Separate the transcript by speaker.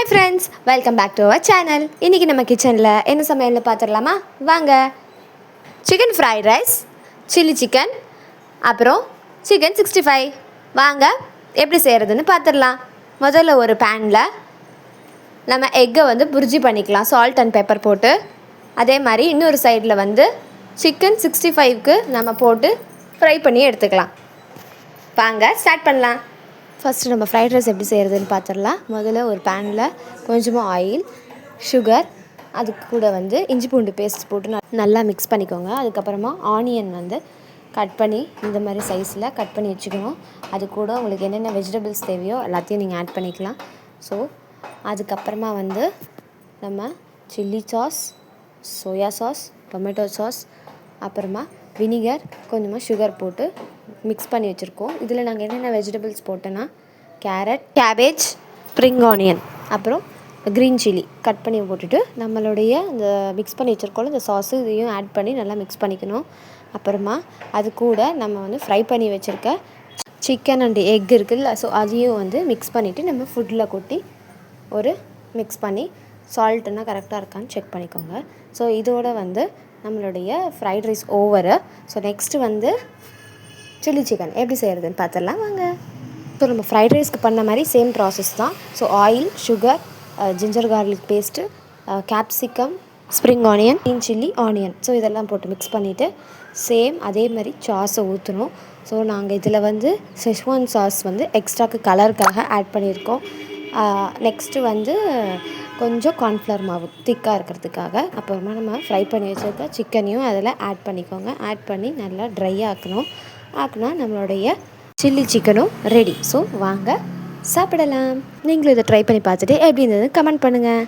Speaker 1: Hi friends, welcome back to our channel. இன்னைக்கு நம்ம கிச்சனில் என்ன சமையல்னு பார்த்துடலாமா? வாங்க. Chicken fried rice, chilli chicken, அப்புறம் சிக்கன் 65. வாங்க எப்படி செய்கிறதுன்னு பார்த்துடலாம். முதல்ல ஒரு பேனில் நம்ம எக்கை புர்ஜி பண்ணிக்கலாம், சால்ட் அண்ட் பெப்பர் போட்டு. அதே மாதிரி இன்னொரு சைடில் சிக்கன் 65க்கு நம்ம போட்டு ஃப்ரை பண்ணி எடுத்துக்கலாம். வாங்க ஸ்டார்ட் பண்ணலாம். ஃபஸ்ட்டு நம்ம ஃப்ரைட் ரைஸ் எப்படி செய்கிறதுன்னு பார்த்துடலாம். முதல்ல ஒரு பேனில் கொஞ்சமாக ஆயில், சுகர், அதுக்கு கூட இஞ்சி பூண்டு பேஸ்ட் போட்டு நல்லா மிக்ஸ் பண்ணிக்கோங்க. அதுக்கப்புறமா ஆனியன் கட் பண்ணி இந்த மாதிரி சைஸில் கட் பண்ணி வச்சுக்கணும். அது கூட உங்களுக்கு என்னென்ன வெஜிடபிள்ஸ் தேவையோ எல்லாத்தையும் நீங்கள் ஆட் பண்ணிக்கலாம். ஸோ அதுக்கப்புறமா நம்ம chilli sauce, soya sauce, tomato sauce, அப்புறமா வினிகர், கொஞ்சமாக சுகர் போட்டு மிக்ஸ் பண்ணி வச்சுருக்கோம். இதில் நாங்கள் என்னென்ன வெஜிடபிள்ஸ் போட்டோன்னா கேரட், கேபேஜ், ஸ்ப்ரிங் ஆனியன், அப்புறம் க்ரீன் சில்லி கட் பண்ணி போட்டுட்டு நம்மளுடைய இந்த மிக்ஸ் பண்ணி வச்சுருக்கோம் இந்த சாஸு இதையும் ஆட் பண்ணி நல்லா மிக்ஸ் பண்ணிக்கணும். அப்புறமா அது கூட நம்ம ஃப்ரை பண்ணி வச்சுருக்க சிக்கன் அண்ட் எக் இருக்குதுல்ல, ஸோ அதையும் மிக்ஸ் பண்ணிவிட்டு நம்ம ஃபுட்டில் கொட்டி ஒரு மிக்ஸ் பண்ணி சால்ட்டுன்னா கரெக்டாக இருக்கான்னு செக் பண்ணிக்கோங்க. ஸோ இதோட நம்மளுடைய fried rice over. So next chilli chicken எப்படி செய்கிறதுன்னு பார்த்துடலாம் வாங்க. ஸோ நம்ம ஃப்ரைட் ரைஸ்க்கு பண்ண மாதிரி சேம் ப்ராசஸ் தான். So oil, sugar, ginger garlic paste, capsicum, spring onion, green chilli, onion, so இதெல்லாம் போட்டு மிக்ஸ் பண்ணிவிட்டு சேம் அதே மாதிரி சாஸை ஊற்றணும். ஸோ நாங்கள் இதில் செஷ்வான் சாஸ் எக்ஸ்ட்ராக்கு கலருக்காக ஆட் பண்ணியிருக்கோம். நெக்ஸ்ட்டு கொஞ்சம் கார்ன்ஃப்ளவர் மாவு திக்காக இருக்கிறதுக்காக. அப்புறமா நம்ம ஃப்ரை பண்ணி வச்சுருக்க சிக்கனையும் அதில் ஆட் பண்ணிக்கோங்க. ஆட் பண்ணி நல்லா ட்ரை ஆக்குனா நம்மளுடைய சில்லி சிக்கனும் ரெடி. ஸோ வாங்க சாப்பிடலாம். நீங்களும் இதை ட்ரை பண்ணி பார்த்துட்டு எப்படி இருந்தது கமெண்ட் பண்ணுங்கள்.